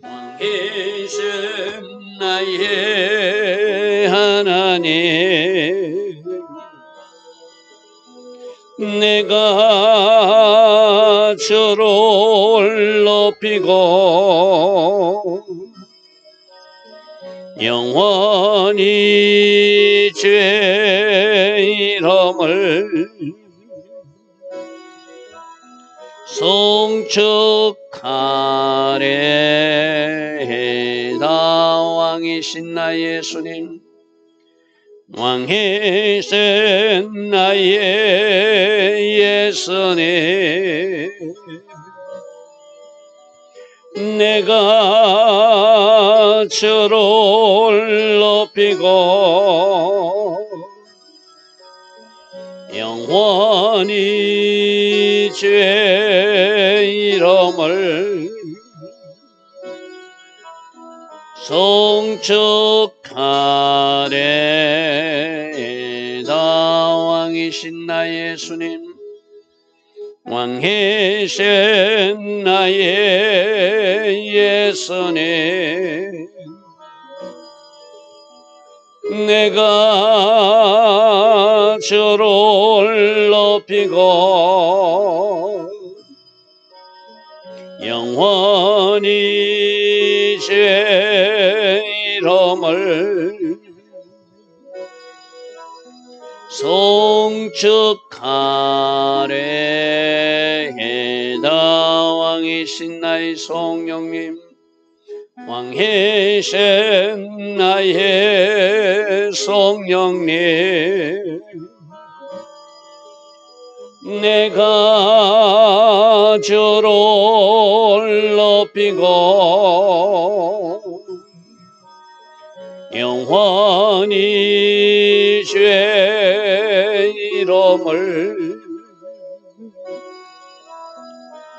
왕이신 나의 하나님, 내가 주를 높이고 영원히 주의 이름을 송축하리이다. 왕이신 나의 예수님, 왕이신 나의 예수님, 내가 주를 높이고 영원히 주의 이름을 송축하리이다. 왕이신 나의 예수님, 왕이신 나의 예수님, 내가 주를 높이고 영원히 주의 이름을 송축하리이다. 왕이신 나의 성령님, 왕이신 나의 성령님, 내가 주를 높이고 영원히 주의 이름을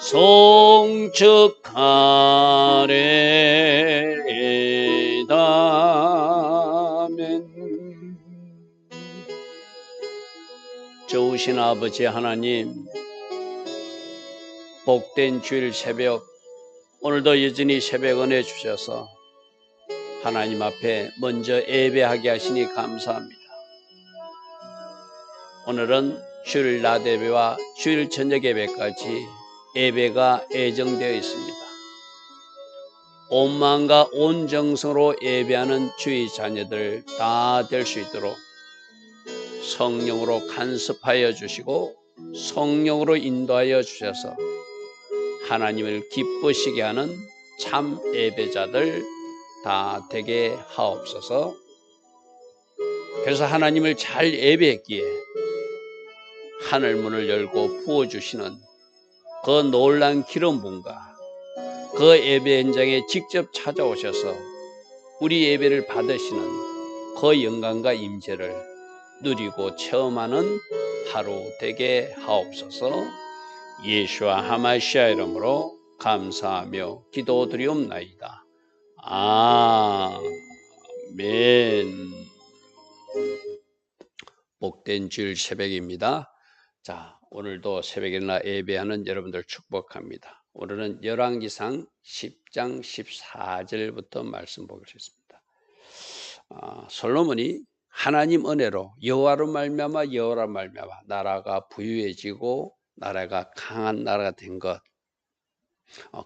송축하리이다. 아멘. 좋으신 아버지 하나님, 복된 주일 새벽, 오늘도 여전히 새벽 은혜 주셔서 하나님 앞에 먼저 예배하게 하시니 감사합니다. 오늘은 주일 낮 예배와 주일 저녁 예배까지 예배가 예정되어 있습니다. 온 마음과 온 정성으로 예배하는 주의 자녀들 다 될 수 있도록 성령으로 간섭하여 주시고 성령으로 인도하여 주셔서 하나님을 기쁘시게 하는 참 예배자들 다 되게 하옵소서. 그래서 하나님을 잘 예배했기에 하늘 문을 열고 부어주시는 그 놀라운 기름 부음과 그 예배 현장에 직접 찾아오셔서 우리 예배를 받으시는 그 영광과 임재를 누리고 체험하는 하루 되게 하옵소서. 예수와 하마시아 이름으로 감사하며 기도드리옵나이다. 아멘. 복된 주일 새벽입니다. 자, 오늘도 새벽이나 예배하는 여러분들 축복합니다. 오늘은 열왕기상 10장 14절부터 말씀 보겠습니다. 솔로몬이 하나님 은혜로 여호와로 말미암아 나라가 부유해지고 나라가 강한 나라가 된 것,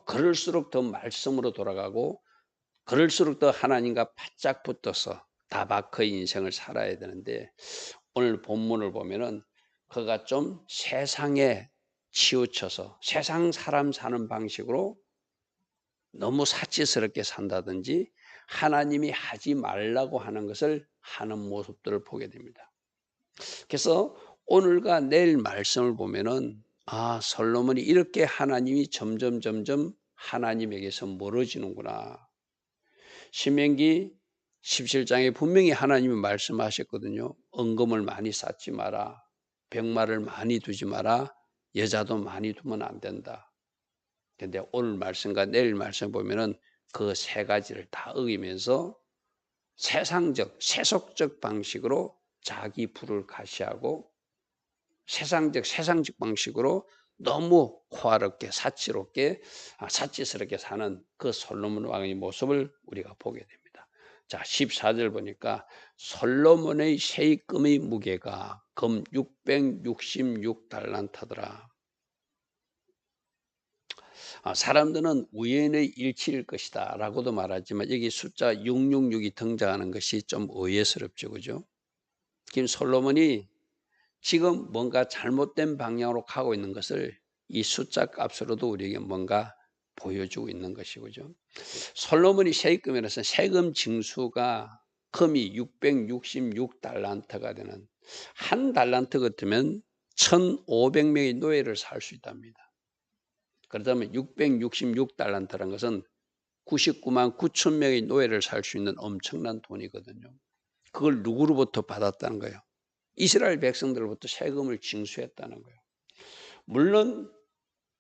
그럴수록 더 말씀으로 돌아가고 그럴수록 더 하나님과 바짝 붙어서 다바크의 인생을 살아야 되는데, 오늘 본문을 보면은 그가 좀 세상에 치우쳐서 세상 사람 사는 방식으로 너무 사치스럽게 산다든지 하나님이 하지 말라고 하는 것을 하는 모습들을 보게 됩니다. 그래서 오늘과 내일 말씀을 보면은 솔로몬이 이렇게 하나님이 점점 하나님에게서 멀어지는구나. 신명기 17장에 분명히 하나님이 말씀하셨거든요. 은금을 많이 쌓지 마라. 병마를 많이 두지 마라. 여자도 많이 두면 안 된다. 근데 오늘 말씀과 내일 말씀 보면은 그 세 가지를 다 어기면서 세속적 방식으로 자기 부를 가시하고 세상적 방식으로 너무 호화롭게 사치스럽게 사는 그 솔로몬 왕의 모습을 우리가 보게 됩니다. 자, 14절 보니까 솔로몬의 세금의 무게가 금 666달란트더라. 사람들은 우연의 일치일 것이다 라고도 말하지만 여기 숫자 666이 등장하는 것이 좀 의외스럽죠. 그죠? 지금 솔로몬이 지금 뭔가 잘못된 방향으로 가고 있는 것을 이 숫자 값으로도 우리에게 뭔가 보여주고 있는 것이죠. 솔로몬이 세금이라서 세금 징수가 금이 666달란트가 되는 한 달란트 같으면 1,500명의 노예를 살 수 있답니다. 그렇다면 666달란트라는 것은 99만 9천 명의 노예를 살 수 있는 엄청난 돈이거든요. 그걸 누구로부터 받았다는 거예요? 이스라엘 백성들로부터 세금을 징수했다는 거예요. 물론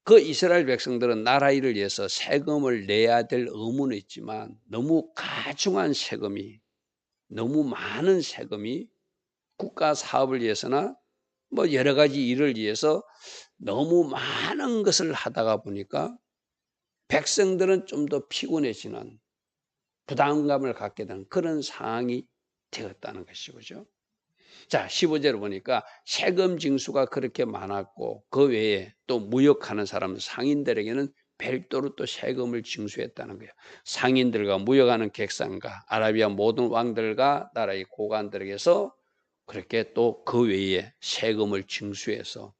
그 이스라엘 백성들은 나라 일을 위해서 세금을 내야 될 의무는 있지만 너무 가중한 세금이, 너무 많은 세금이 국가 사업을 위해서나 뭐 여러 가지 일을 위해서 너무 많은 것을 하다가 보니까 백성들은 좀 더 피곤해지는 부담감을 갖게 되는 그런 상황이 되었다는 것이죠. 자, 15절을 보니까 세금 징수가 그렇게 많았고 그 외에 또 무역하는 사람 상인들에게는 별도로 또 세금을 징수했다는 거예요. 상인들과 무역하는 객상과 아라비아 모든 왕들과 나라의 고관들에게서 그렇게 또 그 외에 세금을 징수해서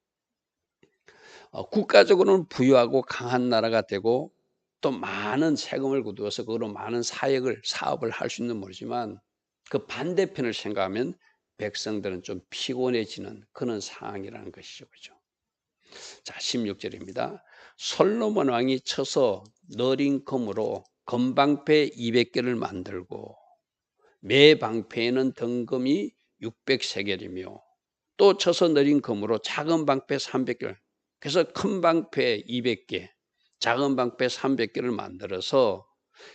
국가적으로는 부유하고 강한 나라가 되고 또 많은 세금을 거두어서 그걸로 많은 사업을 할 수 있는 모르지만 그 반대편을 생각하면 백성들은 좀 피곤해지는 그런 상황이라는 것이죠. 그렇죠? 자, 16절입니다. 솔로몬 왕이 쳐서 너린 금으로 금방패 200개를 만들고 매 방패에는 등금이 600세겔이며 또 쳐서 너린 금으로 작은 방패 300개, 그래서 큰 방패 200개, 작은 방패 300개를 만들어서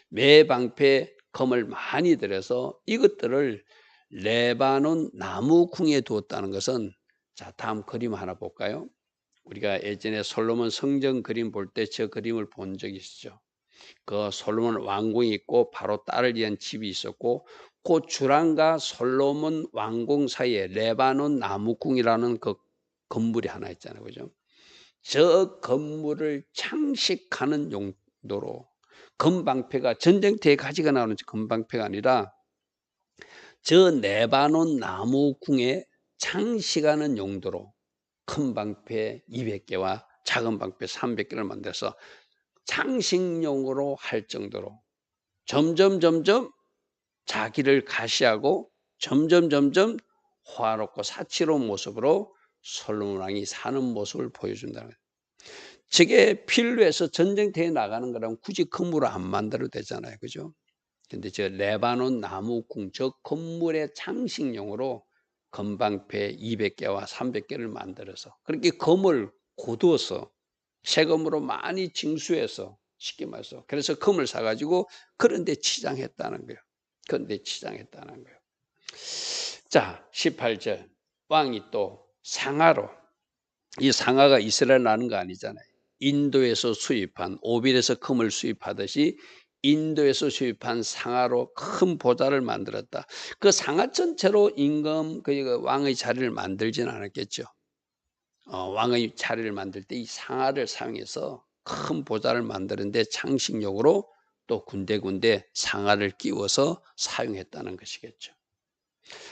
매 방패 금을 많이 들여서 이것들을 레바논 나무궁에 두었다는 것은, 자, 다음 그림 하나 볼까요? 우리가 예전에 솔로몬 성전 그림 볼 때 저 그림을 본 적이 있죠. 그 솔로몬 왕궁이 있고 바로 딸을 위한 집이 있었고 그 주랑과 솔로몬 왕궁 사이에 레바논 나무궁이라는 그 건물이 하나 있잖아요. 그죠? 저 건물을 장식하는 용도로 금방패가 전쟁터에 가지고 나오는 금방패가 아니라 저 레바논 나무궁에 장식하는 용도로 큰 방패 200개와 작은 방패 300개를 만들어서 장식용으로 할 정도로 점점 자기를 가시하고 점점 화롭고 사치로운 모습으로 솔로몬 왕이 사는 모습을 보여준다는 거예요. 저게 필요해서 전쟁터에 나가는 거라면 굳이 금으로 안 만들어도 되잖아요. 그죠? 근데 저 레바논 나무궁 저 건물의 장식용으로 금방패 200개와 300개를 만들어서 그렇게 금을 고두어서 세금으로 많이 징수해서 쉽게 말해서 그래서 금을 사가지고 그런 데 치장했다는 거예요. 그런 데 치장했다는 거예요. 자, 18절 왕이 또 상하로, 이 상하가 이스라엘 나는 거 아니잖아요. 인도에서 수입한 오빌에서 금을 수입하듯이 인도에서 수입한 상하로 큰 보좌를 만들었다. 그 상하 전체로 임금 그 왕의 자리를 만들지는 않았겠죠. 왕의 자리를 만들 때 이 상하를 사용해서 큰 보좌를 만드는데 장식용으로 또 군데군데 상하를 끼워서 사용했다는 것이겠죠.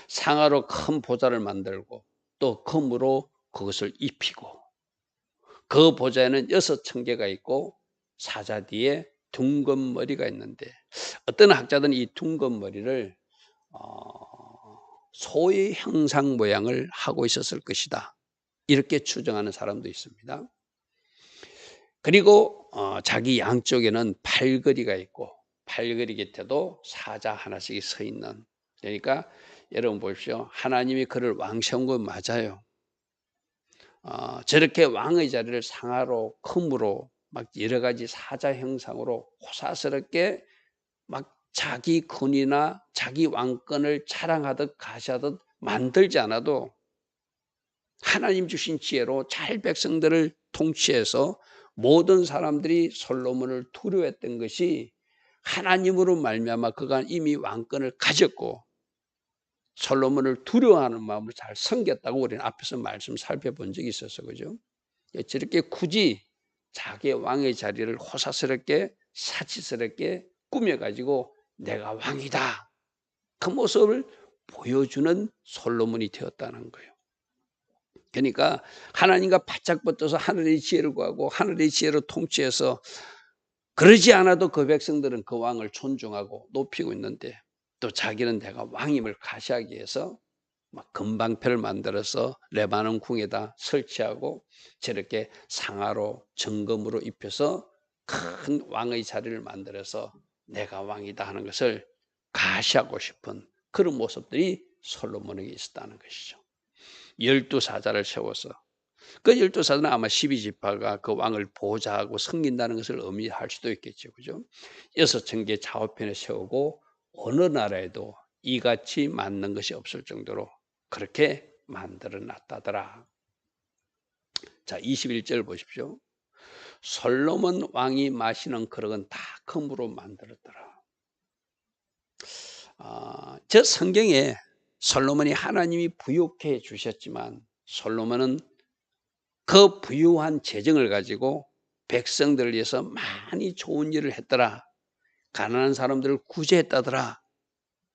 상하로 큰 보좌를 만들고 또 금으로 그것을 입히고 그 보좌에는 6층계가 있고 사자 뒤에 둥근 머리가 있는데 어떤 학자들은 이 둥근 머리를 소의 형상 모양을 하고 있었을 것이다. 이렇게 추정하는 사람도 있습니다. 그리고 자기 양쪽에는 팔걸이가 있고 팔걸이 곁에도 사자 하나씩이 서 있는, 그러니까 여러분 보십시오. 하나님이 그를 왕 세운 건 맞아요. 저렇게 왕의 자리를 상하로 컴으로 막 여러 가지 사자 형상으로 호사스럽게 막 자기 군이나 자기 왕권을 자랑하듯 가시하듯 만들지 않아도 하나님 주신 지혜로 잘 백성들을 통치해서 모든 사람들이 솔로몬을 두려워했던 것이 하나님으로 말미암아 그가 이미 왕권을 가졌고 솔로몬을 두려워하는 마음을 잘 섬겼다고 우리는 앞에서 말씀 살펴본 적이 있어서 그죠? 저렇게 굳이 자기의 왕의 자리를 호사스럽게 사치스럽게 꾸며가지고 내가 왕이다, 그 모습을 보여주는 솔로몬이 되었다는 거예요. 그러니까 하나님과 바짝 붙어서 하늘의 지혜를 구하고 하늘의 지혜로 통치해서 그러지 않아도 그 백성들은 그 왕을 존중하고 높이고 있는데 또 자기는 내가 왕임을 가시하기 위해서 막 금방패를 만들어서 레바논 궁에다 설치하고 저렇게 상아로 정금으로 입혀서 큰 왕의 자리를 만들어서 내가 왕이다 하는 것을 가시하고 싶은 그런 모습들이 솔로몬에게 있었다는 것이죠. 12사자를 세워서 그 12사자는 아마 12지파가 그 왕을 보호자하고 섬긴다는 것을 의미할 수도 있겠죠. 그죠? 6,000개 좌우편에 세우고 어느 나라에도 이같이 맞는 것이 없을 정도로 그렇게 만들어 놨다더라. 자, 21절 보십시오. 솔로몬 왕이 마시는 그릇은 다 금으로 만들었더라. 저 성경에 솔로몬이 하나님이 부유케 주셨지만 솔로몬은 그 부유한 재정을 가지고 백성들을 위해서 많이 좋은 일을 했더라. 가난한 사람들을 구제했다더라.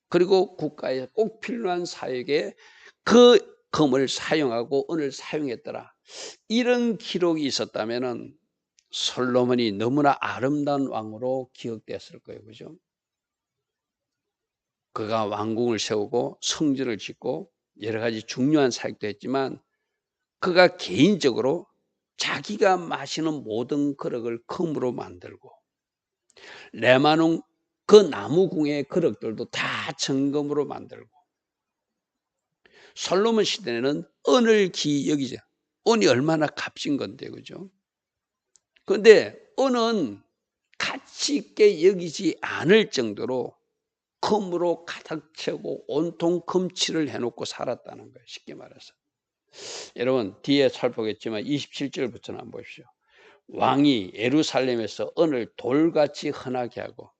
그리고 국가에 꼭 필요한 사역에 그 금을 사용하고 은을 사용했더라. 이런 기록이 있었다면은 솔로몬이 너무나 아름다운 왕으로 기억됐을 거예요. 그죠? 그가 왕궁을 세우고 성전을 짓고 여러 가지 중요한 사역도 했지만 그가 개인적으로 자기가 마시는 모든 그릇을 금으로 만들고 레바논 그 나무궁의 그릇들도 다 정금으로 만들고 솔로몬 시대에는 은을 귀히 여기죠. 은이 얼마나 값진 건데 그죠? 그런데 은은 가치 있게 여기지 않을 정도로 금으로 가득 채우고 온통 금칠을 해놓고 살았다는 거예요. 쉽게 말해서. 여러분 뒤에 살펴보겠지만 27절부터는 한번 보십시오. 왕이 예루살렘에서 은을 돌같이 흔하게 하고,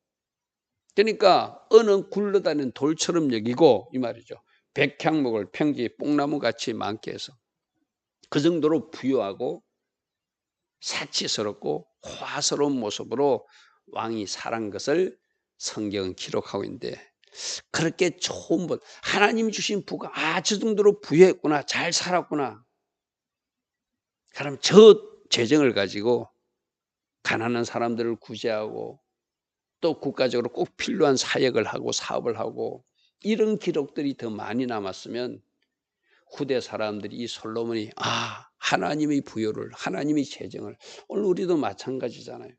그러니까 은은 굴러다니는 돌처럼 여기고 이 말이죠. 백향목을 평지 뽕나무같이 많게 해서 그 정도로 부유하고 사치스럽고 화스러운 모습으로 왕이 살한 것을 성경은 기록하고 있는데, 그렇게 좋은 분, 하나님 주신 부가 저 정도로 부유했구나, 잘 살았구나. 그럼 저 재정을 가지고 가난한 사람들을 구제하고 또 국가적으로 꼭 필요한 사역을 하고 사업을 하고 이런 기록들이 더 많이 남았으면 후대 사람들이 이 솔로몬이 하나님의 부여를, 하나님의 재정을, 오늘 우리도 마찬가지잖아요.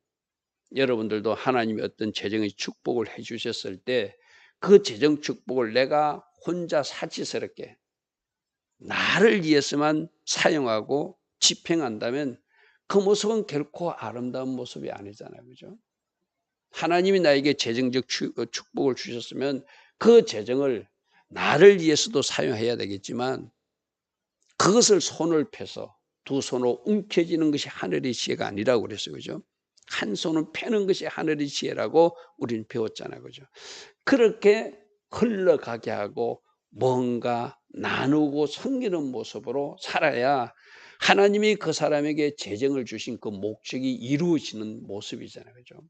여러분들도 하나님이 어떤 재정의 축복을 해 주셨을 때 그 재정 축복을 내가 혼자 사치스럽게 나를 위해서만 사용하고 집행한다면 그 모습은 결코 아름다운 모습이 아니잖아요. 그죠? 하나님이 나에게 재정적 축복을 주셨으면 그 재정을 나를 위해서도 사용해야 되겠지만 그것을 손을 펴서 두 손으로 움켜쥐는 것이 하늘의 지혜가 아니라고 그랬어요. 그죠? 한 손은 펴는 것이 하늘의 지혜라고 우리는 배웠잖아요. 그죠? 그렇게 흘러가게 하고 뭔가 나누고 섬기는 모습으로 살아야 하나님이 그 사람에게 재정을 주신 그 목적이 이루어지는 모습이잖아요. 그죠?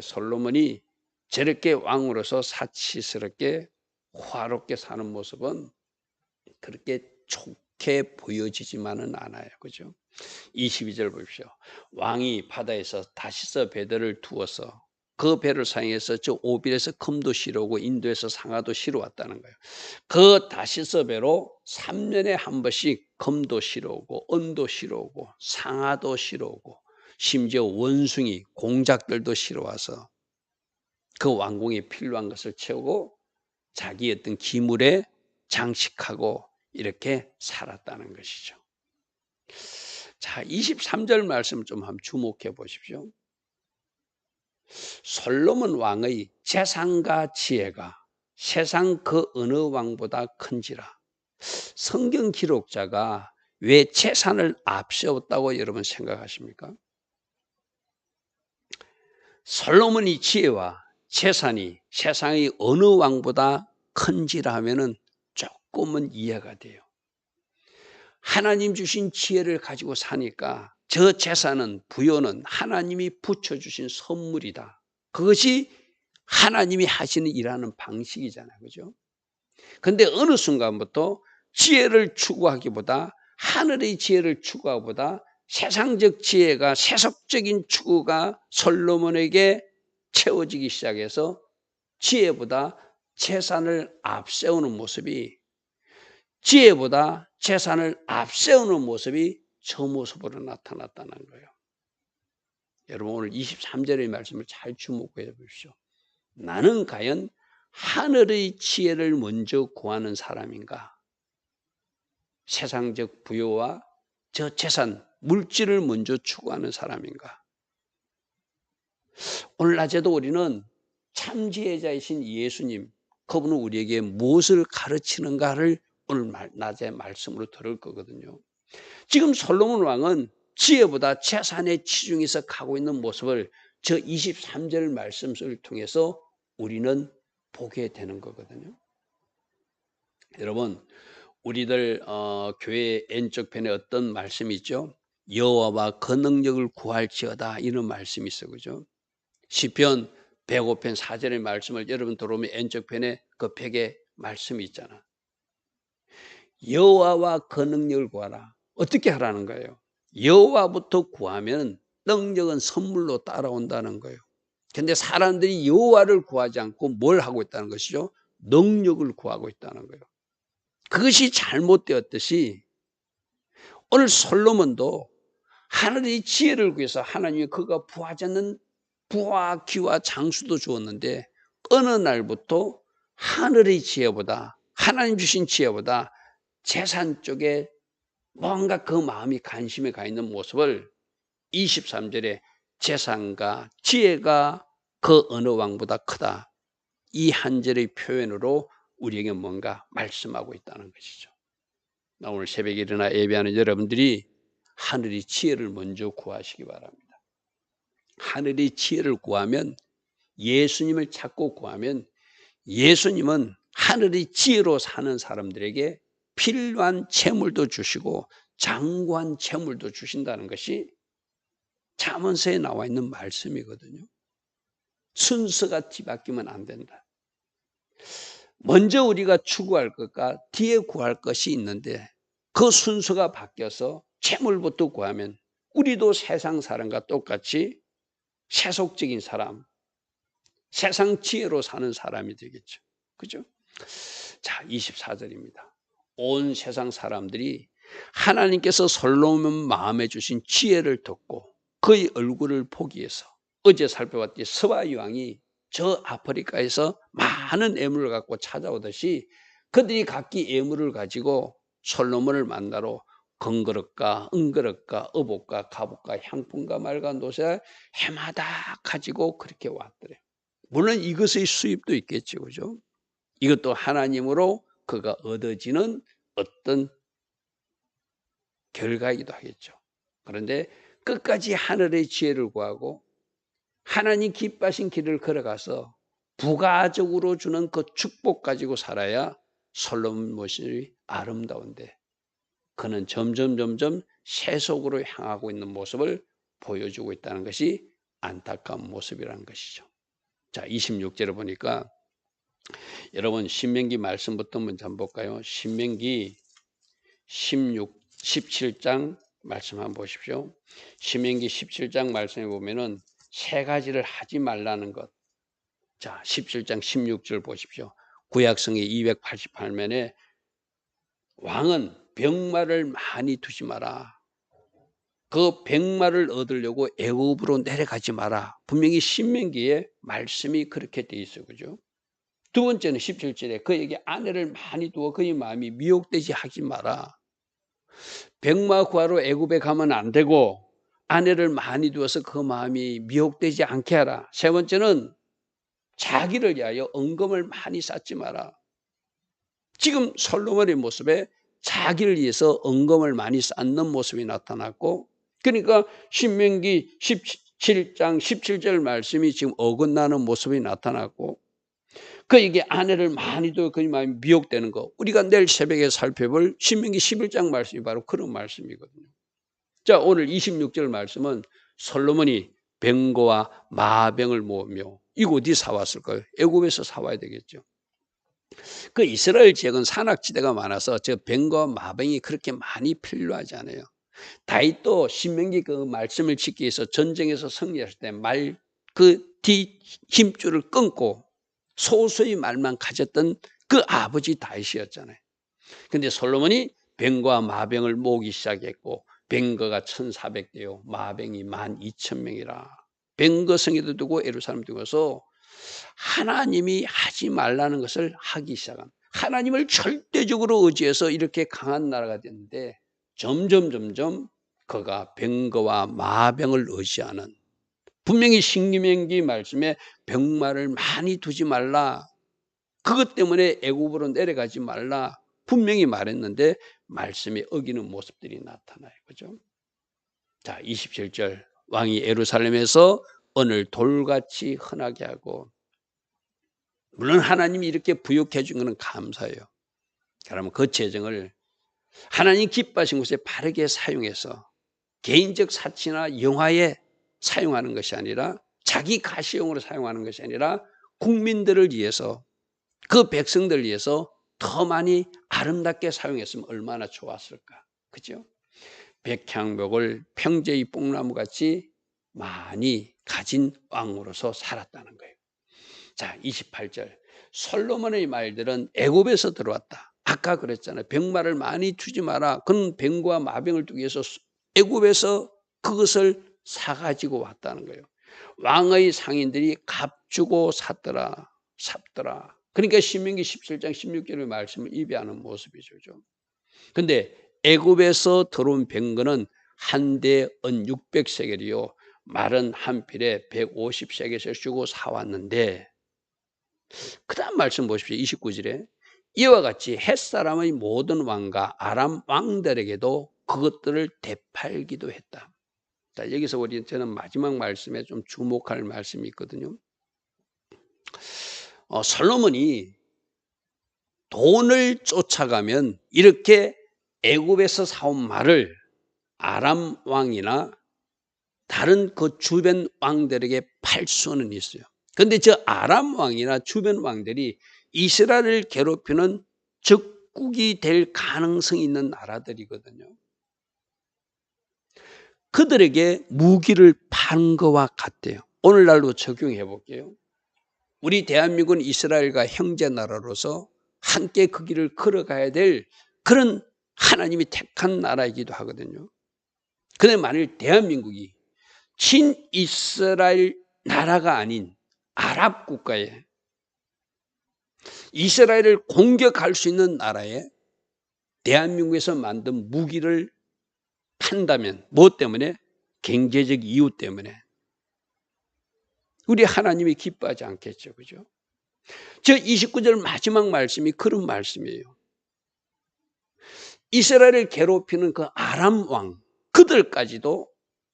솔로몬이 저렇게 왕으로서 사치스럽게 화롭게 사는 모습은 그렇게 좋게 보여지지만은 않아요. 그죠? 22절 보십시오. 왕이 바다에서 다시서 배들을 두어서 그 배를 사용해서 저 오빌에서 금도 실어오고 인도에서 상아도 실어왔다는 거예요. 그 다시서 배로 3년에 한 번씩 금도 실어오고 은도 실어오고 상아도 실어오고 심지어 원숭이, 공작들도 실어와서 그 왕궁에 필요한 것을 채우고 자기 어떤 기물에 장식하고 이렇게 살았다는 것이죠. 자, 23절 말씀 좀 한번 주목해 보십시오. 솔로몬 왕의 재산과 지혜가 세상 그 어느 왕보다 큰지라. 성경 기록자가 왜 재산을 앞세웠다고 여러분 생각하십니까? 솔로몬의 지혜와 재산이 세상의 어느 왕보다 큰지라 하면은 조금은 이해가 돼요. 하나님 주신 지혜를 가지고 사니까 저 재산은, 부여는 하나님이 붙여주신 선물이다. 그것이 하나님이 하시는 일하는 방식이잖아요. 그죠? 근데 어느 순간부터 지혜를 추구하기보다 하늘의 지혜를 추구하기보다 세상적 지혜가, 세속적인 추구가 솔로몬에게 채워지기 시작해서 지혜보다 재산을 앞세우는 모습이, 지혜보다 재산을 앞세우는 모습이 저 모습으로 나타났다는 거예요. 여러분 오늘 23절의 말씀을 잘 주목해 보십시오. 나는 과연 하늘의 지혜를 먼저 구하는 사람인가? 세상적 부여와 저 재산, 물질을 먼저 추구하는 사람인가? 오늘 낮에도 우리는 참 지혜자이신 예수님, 그분은 우리에게 무엇을 가르치는가를 오늘 낮에 말씀으로 들을 거거든요. 지금 솔로몬 왕은 지혜보다 재산에 치중해서 가고 있는 모습을 저 23절 말씀을 통해서 우리는 보게 되는 거거든요. 여러분, 우리들 교회 왼쪽 편에 어떤 말씀이 있죠? 여호와와 그 능력을 구할지어다, 이런 말씀이 있어, 그죠? 시편 105편 4절의 말씀을 여러분 들어오면 왼쪽 편에 그 벽에 말씀이 있잖아. 여호와와 그 능력을 구하라. 어떻게 하라는 거예요? 여호와부터 구하면 능력은 선물로 따라온다는 거예요. 근데 사람들이 여호와를 구하지 않고 뭘 하고 있다는 것이죠? 능력을 구하고 있다는 거예요. 그것이 잘못되었듯이 오늘 솔로몬도 하늘의 지혜를 구해서 하나님이 그가 부하지 않는 부와 기와 장수도 주었는데 어느 날부터 하늘의 지혜보다, 하나님 주신 지혜보다 재산 쪽에 뭔가 그 마음이 관심이 가 있는 모습을 23절에 재산과 지혜가 그 어느 왕보다 크다, 이 한 절의 표현으로 우리에게 뭔가 말씀하고 있다는 것이죠. 나 오늘 새벽에 일어나 예배하는 여러분들이 하늘의 지혜를 먼저 구하시기 바랍니다. 하늘의 지혜를 구하면, 예수님을 찾고 구하면 예수님은 하늘의 지혜로 사는 사람들에게 필요한 재물도 주시고 장구한 재물도 주신다는 것이 잠언서에 나와 있는 말씀이거든요. 순서가 뒤바뀌면 안 된다. 먼저 우리가 추구할 것과 뒤에 구할 것이 있는데 그 순서가 바뀌어서 재물부터 구하면 우리도 세상 사람과 똑같이 세속적인 사람, 세상 지혜로 사는 사람이 되겠죠. 그죠? 자, 24절입니다. 온 세상 사람들이 하나님께서 솔로몬 마음에 주신 지혜를 듣고 그의 얼굴을 포기해서 어제 살펴봤듯이 스바 왕이 저 아프리카에서 많은 예물을 갖고 찾아오듯이 그들이 각기 예물을 가지고 솔로몬을 만나러 건그릇과 은그릇과 어복과 갑옷과 향품과 말과 노새 해마다 가지고 그렇게 왔더래요. 물론 이것의 수입도 있겠죠, 그죠? 이것도 하나님으로 그가 얻어지는 어떤 결과이기도 하겠죠. 그런데 끝까지 하늘의 지혜를 구하고 하나님 기뻐하신 길을 걸어가서 부가적으로 주는 그 축복 가지고 살아야 솔로몬 모습이 아름다운데 그는 점점 세속으로 향하고 있는 모습을 보여주고 있다는 것이 안타까운 모습이라는 것이죠. 자, 26절에 보니까 여러분 신명기 말씀부터 먼저 한번 볼까요? 신명기 17장 말씀 한번 보십시오. 신명기 17장 말씀에 보면은 세 가지를 하지 말라는 것. 자, 17장 16절 보십시오. 구약성의 288면에 왕은 병마를 많이 두지 마라. 그 병마를 얻으려고 애굽으로 내려가지 마라. 분명히 신명기에 말씀이 그렇게 돼 있어요. 그죠? 두 번째는 17절에 그에게 아내를 많이 두어 그의 마음이 미혹되지 하지 마라. 병마 구하러 애굽에 가면 안 되고 아내를 많이 두어서 그 마음이 미혹되지 않게 하라. 세 번째는 자기를 위하여 은금을 많이 쌓지 마라. 지금 솔로몬의 모습에 자기를 위해서 은금을 많이 쌓는 모습이 나타났고, 그러니까 신명기 17장 17절 말씀이 지금 어긋나는 모습이 나타났고, 그에게 아내를 많이 두어 그의 마음이 미혹되는 거, 우리가 내일 새벽에 살펴볼 신명기 11장 말씀이 바로 그런 말씀이거든요. 자, 오늘 26절 말씀은 솔로몬이 병거와 마병을 모으며, 이거 어디 사왔을까요? 애굽에서 사와야 되겠죠. 그 이스라엘 지역은 산악지대가 많아서 저 병거와 마병이 그렇게 많이 필요하지 않아요. 다윗도 신명기 그 말씀을 지키기 위해서 전쟁에서 승리했을 때 그 뒤 힘줄을 끊고 소수의 말만 가졌던 그 아버지 다윗이었잖아요. 근데 솔로몬이 병거와 마병을 모으기 시작했고, 병거가 1,400대요, 마병이 12,000명이라. 병거 성에도 두고 예루살렘 두고서 하나님이 하지 말라는 것을 하기 시작한, 하나님을 절대적으로 의지해서 이렇게 강한 나라가 됐는데 점점 그가 병거와 마병을 의지하는, 분명히 신명기 말씀에 병마를 많이 두지 말라, 그것 때문에 애굽으로 내려가지 말라 분명히 말했는데 말씀에 어기는 모습들이 나타나요. 그죠? 자, 27절 왕이 예루살렘에서 은을 돌같이 흔하게 하고, 물론 하나님이 이렇게 부욕해 준 것은 감사해요. 그러면 그 재정을 하나님 기뻐하신 곳에 바르게 사용해서 개인적 사치나 영화에 사용하는 것이 아니라, 자기 가시용으로 사용하는 것이 아니라 국민들을 위해서, 그 백성들을 위해서 더 많이 아름답게 사용했으면 얼마나 좋았을까. 그죠? 백향목을 평재의 뽕나무같이 많이 가진 왕으로서 살았다는 거예요. 자, 28절 솔로몬의 말들은 애굽에서 들어왔다. 아까 그랬잖아요. 병마를 많이 주지 마라. 그는 병과 마병을 두기 위해서 애굽에서 그것을 사가지고 왔다는 거예요. 왕의 상인들이 값주고 샀더라. 그러니까 신명기 17장 16절의 말씀을 입에하는 모습이죠. 그런데 애굽에서 들어온 병거는 한 대 은 600세겔이요, 말은 한 필에 150세겔을 주고 사왔는데, 그 다음 말씀 보십시오. 29절에 이와 같이 햇사람의 모든 왕과 아람 왕들에게도 그것들을 되팔기도 했다. 자, 여기서 저는 마지막 말씀에 좀 주목할 말씀이 있거든요. 솔로몬이 돈을 쫓아가면 이렇게 애굽에서 사온 말을 아람 왕이나 다른 그 주변 왕들에게 팔 수는 있어요. 그런데 저 아람 왕이나 주변 왕들이 이스라엘을 괴롭히는 적국이 될 가능성이 있는 나라들이거든요. 그들에게 무기를 판 거와 같대요. 오늘날로 적용해 볼게요. 우리 대한민국은 이스라엘과 형제 나라로서 함께 그 길을 걸어가야 될 그런 하나님이 택한 나라이기도 하거든요. 그런데 만일 대한민국이 친이스라엘 나라가 아닌 아랍 국가에, 이스라엘을 공격할 수 있는 나라에 대한민국에서 만든 무기를 판다면, 무엇 때문에? 경제적 이유 때문에. 우리 하나님이 기뻐하지 않겠죠. 그죠? 저 29절 마지막 말씀이 그런 말씀이에요. 이스라엘을 괴롭히는 그 아람 왕, 그들까지도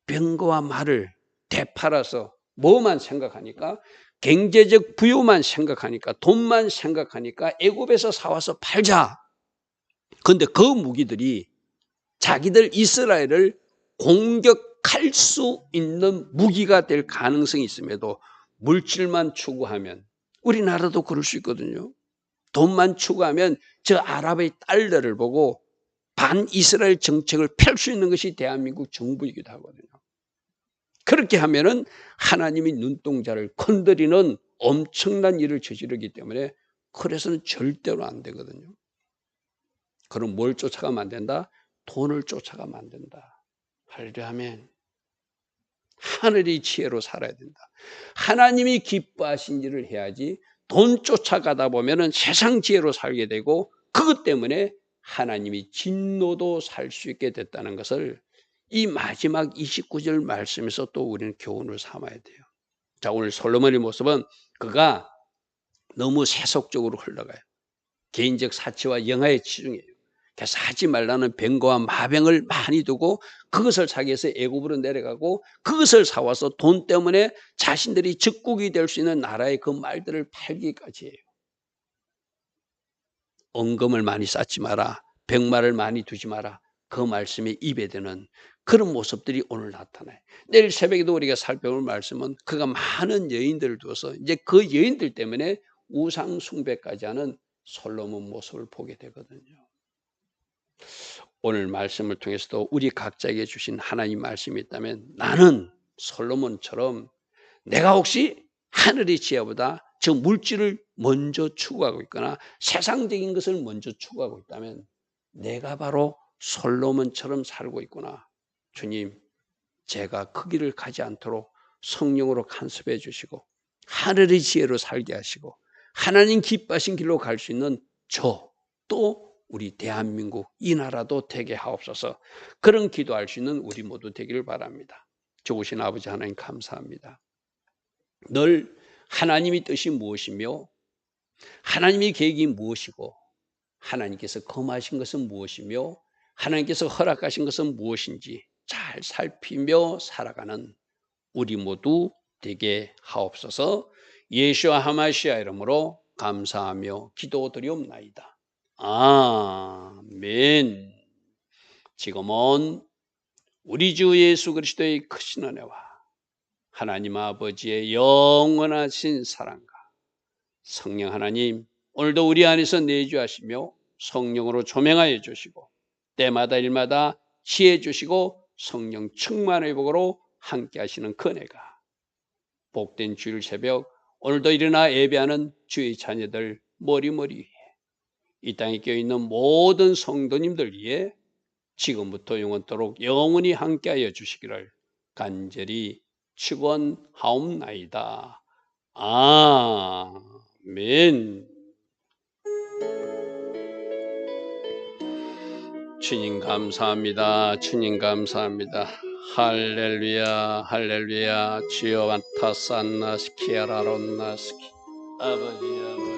병거와 말을 되팔아서 뭐만 생각하니까, 경제적 부유만 생각하니까, 돈만 생각하니까 애굽에서 사와서 팔자. 그런데 그 무기들이 자기들 이스라엘을 공격할 수 있는 무기가 될 가능성이 있음에도 물질만 추구하면, 우리나라도 그럴 수 있거든요. 돈만 추구하면 저 아랍의 달러를 보고 반 이스라엘 정책을 펼 수 있는 것이 대한민국 정부이기도 하거든요. 그렇게 하면은 하나님이 눈동자를 건드리는 엄청난 일을 저지르기 때문에 그래서는 절대로 안 되거든요. 그럼 뭘 쫓아가면 안 된다? 돈을 쫓아가면 안 된다. 할렐루야 아멘. 하늘의 지혜로 살아야 된다. 하나님이 기뻐하신 일을 해야지 돈 쫓아가다 보면은 세상 지혜로 살게 되고 그것 때문에 하나님이 진노도 살 수 있게 됐다는 것을 이 마지막 29절 말씀에서 또 우리는 교훈을 삼아야 돼요. 자, 오늘 솔로몬의 모습은 그가 너무 세속적으로 흘러가요. 개인적 사치와 영화에 치중해요. 그래서 하지 말라는 병거와 마병을 많이 두고 그것을 자기에서 애굽으로 내려가고 그것을 사와서 돈 때문에 자신들이 적국이 될 수 있는 나라의 그 말들을 팔기까지 해요. 언금을 많이 쌓지 마라. 병마를 많이 두지 마라. 그 말씀에 입에 드는 그런 모습들이 오늘 나타나요. 내일 새벽에도 우리가 살펴볼 말씀은 그가 많은 여인들을 두어서 이제 그 여인들 때문에 우상 숭배까지 하는 솔로몬 모습을 보게 되거든요. 오늘 말씀을 통해서도 우리 각자에게 주신 하나님 말씀이 있다면 나는 솔로몬처럼 내가 혹시 하늘의 지혜보다 저 물질을 먼저 추구하고 있거나 세상적인 것을 먼저 추구하고 있다면 내가 바로 솔로몬처럼 살고 있구나. 주님, 제가 그 길을 가지 않도록 성령으로 간섭해 주시고 하늘의 지혜로 살게 하시고 하나님 기뻐하신 길로 갈 수 있는 저 또 우리 대한민국 이 나라도 되게 하옵소서. 그런 기도할 수 있는 우리 모두 되기를 바랍니다. 좋으신 아버지 하나님 감사합니다. 늘 하나님의 뜻이 무엇이며 하나님의 계획이 무엇이고 하나님께서 검하신 것은 무엇이며 하나님께서 허락하신 것은 무엇인지 잘 살피며 살아가는 우리 모두 되게 하옵소서. 예수와 하마시아 이름으로 감사하며 기도드리옵나이다. 아멘. 지금은 우리 주 예수 그리스도의 크신 은혜와 하나님 아버지의 영원하신 사랑과 성령 하나님 오늘도 우리 안에서 내주하시며 성령으로 조명하여 주시고 때마다 일마다 지혜 주시고 성령 충만의 복으로 함께 하시는 그 은혜가 복된 주일 새벽 오늘도 일어나 예배하는 주의 자녀들 머리머리 위에 이 땅에 껴있는 모든 성도님들 위에 지금부터 영원토록 영원히 함께하여 주시기를 간절히 축원하옵나이다. 아멘. 주님 감사합니다. 주님 감사합니다. 할렐루야 할렐루야 주여 완타산나스키아라론나스키 아버지